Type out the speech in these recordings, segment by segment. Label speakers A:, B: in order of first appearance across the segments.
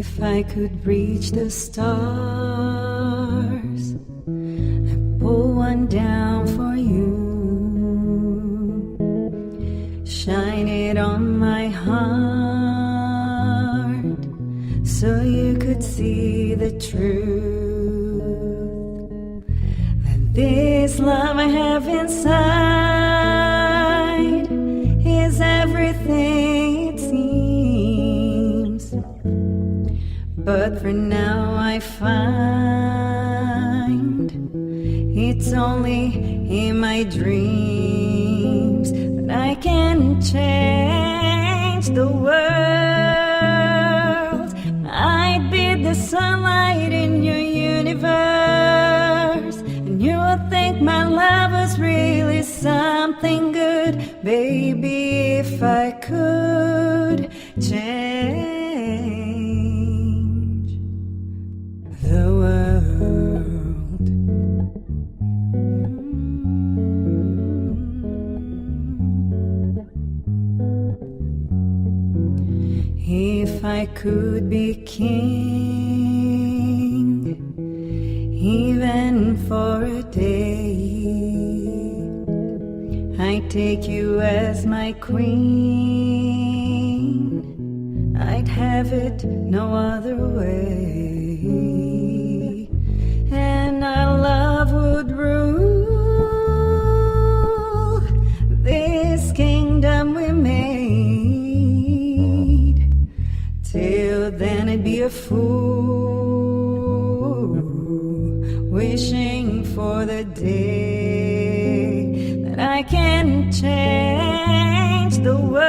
A: If I could reach the stars, I'd pull one down for you, shine it on my heart so you could see the truth. And this love I have inside is everything it seems. But for now I find it's only in my dreams. But I can change the world. I'd be the sunlight in your universe, and you would think my love was really something good. Baby, if I could change the world. If I could be king, even for a day, I'd take you as my queen. I'd have it no other way, and our love would rule this kingdom we made. Till then I'd be a fool, wishing for the day that I can change the world.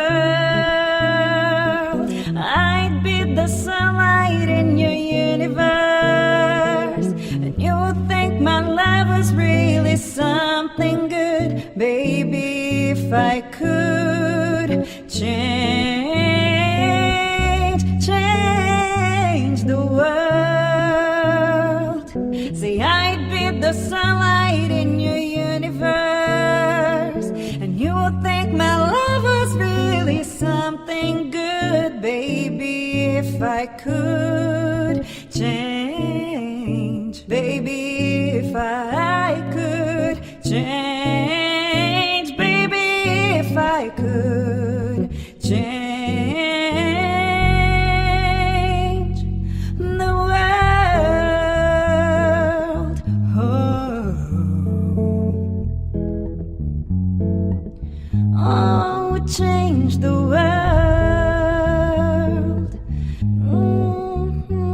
A: I'd be the sunlight in your universe, and you would think my love was really something good. Baby, if I could change the world. Say I'd be the sunlight in your universe, and you would think my love was really something good. Baby, if I could change. Baby, if I could change. Baby, if I could change the world. Oh, change the world. Mm-hmm.